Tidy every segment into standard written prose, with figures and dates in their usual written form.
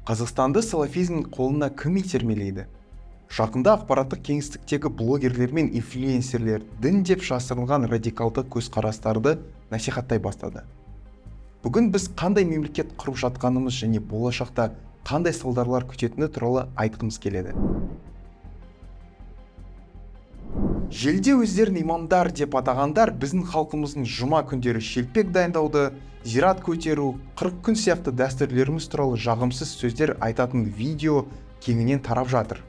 Қазақстанды салафизм қолына кім итермелейді? Жақында ақпараттық кеңістіктегі блогерлер мен инфлюенсерлер дін деп жасырылған радикалды көзқарастарды насихаттай бастады. Бүгін біз қандай мемлекет құрып жатқанымыз және болашақта қандай салдарлар күтетіні туралы айтқымыз келеді. Желіде өздерін имамдар деп атағандар біздің халқымыздың жұма күндері шелпек дайындауды, зират көтеру, 40 күн сияқты дәстүрлеріміз туралы жағымсыз сөздер айтатын видео кеңінен тарап жатыр.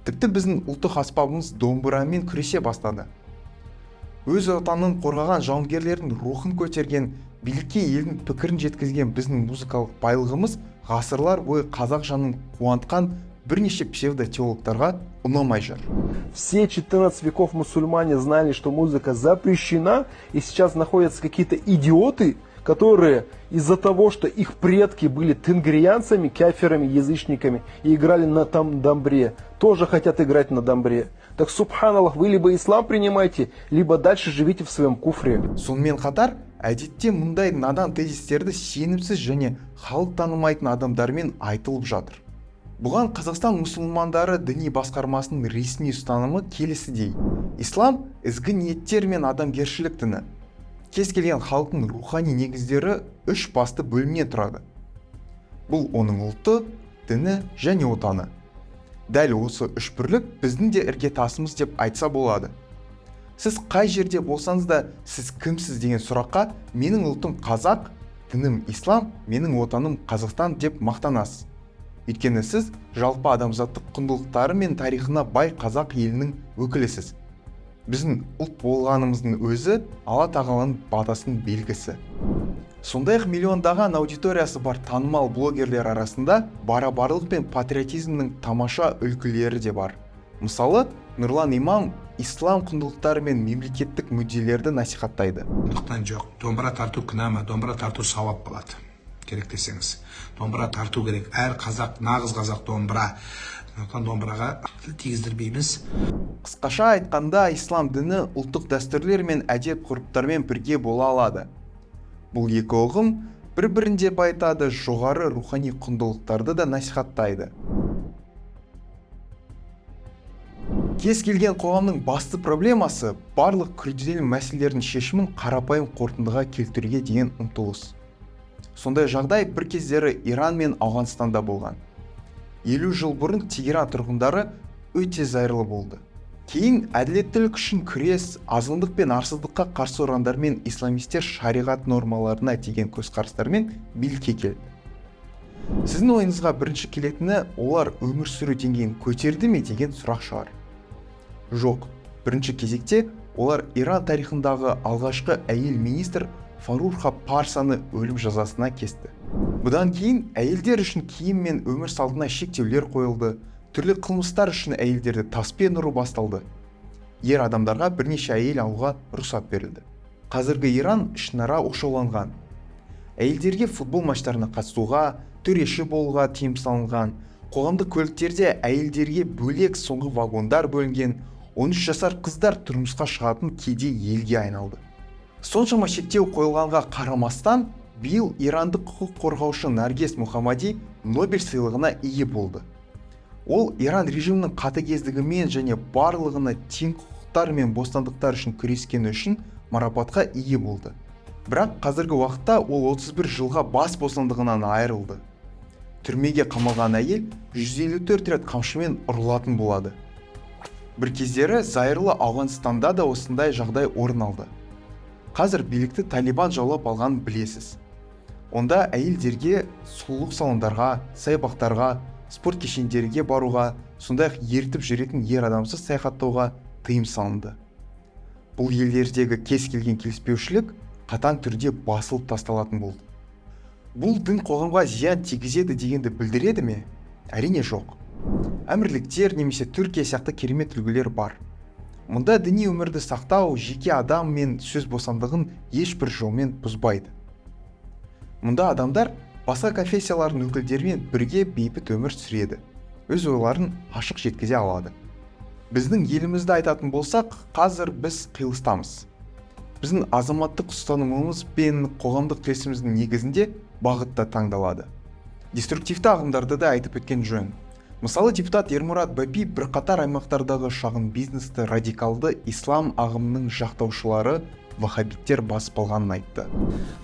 Тіпті біздің ұлттық аспабымыз домбырамен күресе бастады. Өз отанын қорғаған жауынгерлердің рухын көтерген, билікке елдің пікірін жеткізген біздің музыкалық байлығымыз ғасырлар бойы қазақ жанын қуантқан бірнеше псевдотеологтарға ұнамай жүр. Все 14 веков мусульмане знали, что музыка запрещена, и сейчас находятся какие-то идиоты, которые из-за того, что их предки были тенгриянцами, кафирами, язычниками и играли на домбре, тоже хотят играть на домбре. Так, субханаллах, вы либо ислам принимаете, либо дальше живите в своем куфре. Сонымен қатар, әдетте мұндай надан тезистерді сенімсіз және халық танымайтын адамдармен айтылып жатыр. Бұған Қазақстан мұсылмандары діни басқармасының ресми ұстанымы келесідей. Ислам ізгі ниеттер мен адамгершілік діні. Кез келген халықтың рухани негіздері 3 басты бөлімнен тұрады. Бұл оның ұлты, діні және отаны. Дәл осы 3 бірлік біздің де іргетасымыз деп айтса болады. Сіз қай жерде болсаңыз да, сіз кімсіз деген сұраққа менің ұлтым қазақ, дінім ислам, менің отаным Қазақстан деп мақтанасыз. Өйткені сіз жалпы адамзаттық құндылықтары мен тарихына бай қазақ елінің өкілісіз. Біздің ұлт болғанымыздың өзі Алла тағаланың батасының белгісі. Сондай-ақ миллиондаған аудиториясы бар танымал блогерлер арасында барабарлық пен патриотизмнің тамаша үлгілері де бар. Мысалы, Нұрлан имам ислам құндылықтары мен мемлекеттік мүдделерді насихаттайды. Жоқ, домбыра тарту күнә ме, домбыра тарту сауап болады. Керек десеңіз, домбыра тарту керек. Әр қазақ, нағыз қазақ домбыраға тигіздірмейміз. Қысқаша айтқанда, ислам діні ұлттық дәстүрлер мен әдет ғұрыптармен бірге бола алады. Бұл екі ұғым бір-бірінде байтады, жоғары рухани құндылықтарды да насихаттайды. Кез келген қоғамның басты проблемасы барлық күрделі мәселелердің шешімін қарапайым қорытындыға келтіруге деген ұмтылыс. Сондай жағдай бір кездері Иран мен Ауғанстанда болған. 50 жыл бұрын Тегеран тұрғындары өте зайырлы болды. Кейін әділеттілік үшін күрес, азғындық пен арсыздыққа қарсы ұрандар мен исламистер шариғат нормаларына деген көзқарастармен билікке келді. Сіздің ойыңызға бірінші келетіні олар өмір сүру деңгейін көтерді ме деген сұрақ шығар. Жоқ, бірінші кезекте олар Иран тарихындағы алғашқы әйел министр Фаруха Парсаны өлім жазасына кесті. Бұдан кейін әйелдер үшін киім мен өмір салтына шектеулер қойылды, түрлі қылмыстар үшін әйелдерді таспен ұру басталды. Ер адамдарға бірнеше әйел алуға рұқсат берілді. Қазіргі Иран ішінара оқшауланған. Әйелдерге футбол матчтарына қатысуға, төреші болуға тыйым салынған. Қоғамдық көліктерде әйелдерге бөлек соңғы вагондар бөлінген, 13 жасар қыздар тұрмысқа шығатын кедей елге айналды. Соншама шектеу қойылғанға қарамастан, биыл ирандық құқық қорғаушы Наргес Мұхаммади Нобель сыйлығына ие болды. Ол Иран режимінің қатыгездігімен және барлығына тең құқықтар мен бостандықтар үшін күрескені үшін марапатқа ие болды. Бірақ қазіргі уақытта ол 31 жылға бас бостандығынан айырылды. Түрмеге қамалған әйел 154 рет қамшымен ұрылатын болады. Бір кездері зайырлы Ауғанстанда да осындай жағдай орын алды. Қазір билікті Талибан жаулап алғанын білесіз. Онда әйелдерге сұлулық салондарға, саябақтарға, спорт кешендерге баруға, сондай-ақ ертіп жүретін ер адамсыз саяхаттауға тыйым салынды. Бұл елдердегі кез келген келіспеушілік қатаң түрде басылып тасталатын болды. Бұл дін қоғамға зиян тигізеді дегенді білдіреді ме? Әрине жоқ. Әмірліктер немесе Түркия сияқты керемет үлгілер бар. Мұнда діни өмірді сақтау жеке адам мен сөз бостандығын ешбір жолмен бұзбайды. Мұнда адамдар басқа конфессиялардың өкілдерімен бірге бейбіт өмір сүреді. Өз ойларын ашық жеткізе алады. Біздің елімізді айтатын болсақ, қазір біз қиылыстамыз. Біздің азаматтық ұстанымымыз бен қоғамдық келісіміміздің негізінде бағытта таңдалады. деструктивті ағымдарды да айтып өткен жөн. Мысалы, депутат Ермұрат Бәпи бірқатар аймақтардағы шағын бизнесті радикалды ислам ағымының жақтаушылары вахабиттер басып алғанын айтты.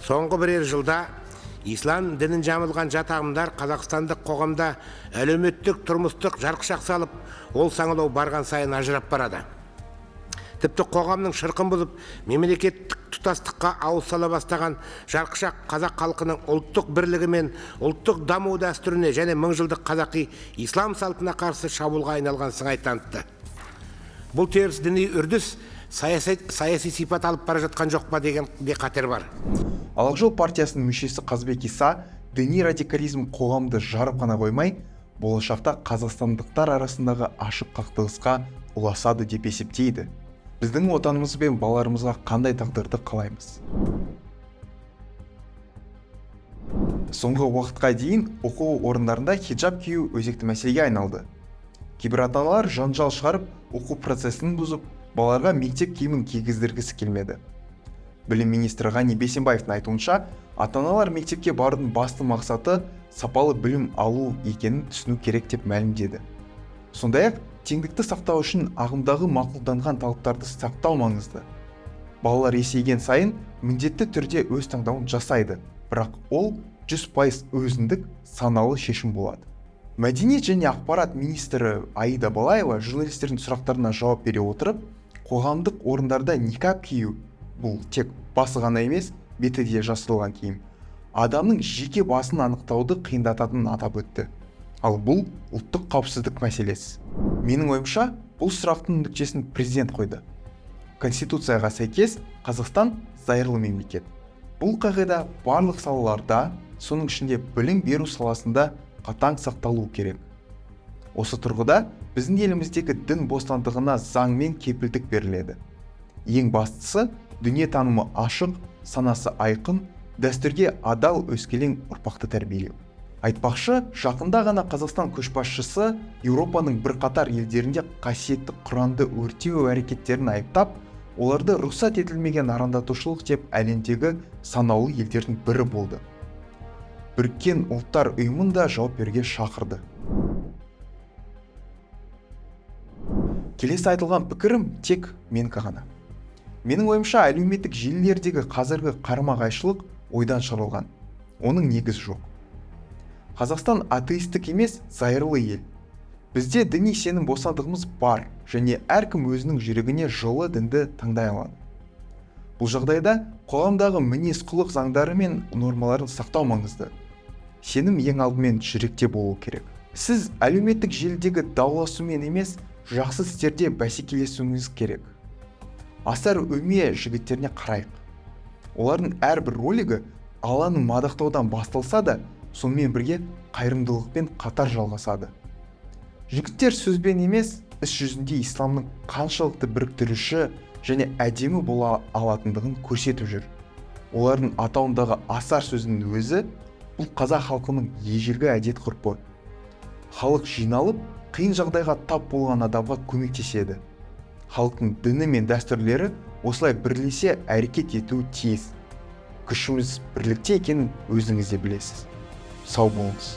Соңғы бірер жылда ислам дінін жамылған жат ағымдар қазақстандық қоғамда әлеуметтік тұрмыстық жарқышақ салып, ол саңылау барған сайын ажырап барады. Тіпті қоғамның шырқын бұзып, мемлекеттік тұтастыққа ауыз сала бастаған жарқышақ қазақ халқының ұлттық бірлігі мен ұлттық даму дәстүріне және мыңжылдық қазақи ислам салтына қарсы шабуылға айналған сыңай танытты. Бұл теріс діни үрдіс саяси сипат алып бара жатқан жоқ па деген де қатер бар. Ал Ақ Жол партиясының мүшесі Қазбек Иса діни радикализм қоғамды жарып қана қоймай, болашақта қазақстандықтар арасындағы ашық қақтығысқа ұласады деп есептейді. Біздің отанымыз бен балаларымызға қандай тағдырды қалаймыз? Соңғы уақытқа дейін оқу орындарында хиджаб кию өзекті мәселеге айналды. Кейбір ата-аналар жанжал шығарып, оқу процесін бұзып, балаларға мектеп киімін кигіздіргісі келмеді. Білім министрі Ғани Бейсенбаевтың айтуынша, ата-аналар мектепке барудың басты мақсаты сапалы білім алу екенін түсіну керек деп мәлімдеді. Сондай-ақ, теңдікті сақтау үшін ағымдағы мақұлданған талаптарды сақтау маңызды. Балалар есейген сайын міндетті түрде өз таңдауын жасайды, бірақ ол 100% өзіндік саналы шешім болады. Мәдениет және ақпарат министрі Аида Балаева журналистердің сұрақтарына жауап бере отырып, қоғамдық орындарда никап кию бұл тек басы ғана емес, беті де жасырылған киім, адамның жеке басын анықтауды қиындататынын атап өтті. Ал бұл ұлттық қауіпсіздік мәселесі. Менің ойымша, бұл сұрақтың нүктесін президент қойды. Конституцияға сәйкес Қазақстан зайырлы мемлекет. Бұл қағида барлық салаларда, соның ішінде білім беру саласында қатаң сақталуы керек. Осы тұрғыда біздің еліміздегі дін бостандығына заңмен кепілдік беріледі. Ең бастысы, дүниетанымы ашық, санасы айқын, дәстүрге адал өскелең ұрпақты тәрбиелеу. Айтпақшы, жақында ғана Қазақстан көшбасшысы Еуропаның бірқатар елдерінде қасиетті Құранды өртеу әрекеттерін айыптап, оларды рұқсат етілмеген арандатушылық деп әлемдегі санаулы елдердің бірі болды. Біріккен ұлттар ұйымын да жауап беруге шақырды. Келесі айтылған пікірім тек менікі ғана. Менің ойымша, әлеуметтік желілердегі қазіргі қарама-қайшылық ойдан шығарылған. Оның негізі жоқ. Қазақстан атеистік емес, зайырлы ел. Бізде діни сенім бостандығымыз бар, және әркім өзінің жүрегіне жылы дінді таңдай алады. Бұл жағдайда қоғамдағы мінез-құлық заңдары мен нормаларын сақтау маңызды. Сенім ең алдымен жүректе болуы керек. Сіз әлеуметтік желідегі дауласумен емес, жақсы істерде бәсекелесуіңіз керек. Асар Өме жігіттеріне қарайық. Олардың әрбір ролигі Алланы мадақтаудан басталса да, сонымен бірге қайырымдылықпен қатар жалғасады. Жігіттер сөзбен емес, іс жүзінде исламның қаншалықты біріктіруші және әдемі бола алатындығын көрсетіп жүр. Олардың атауындағы асар сөзінің өзі бұл қазақ халқының ежелгі әдет-ғұрпы. Халық жиналып, қиын жағдайға тап болған адамға көмектеседі. Халықтың діні мен дәстүрлері осылай бірлесе әрекет етуі тиіс. Күшіміз бірлікте екенін өзіңіз де білесіз. Сау болыңыз.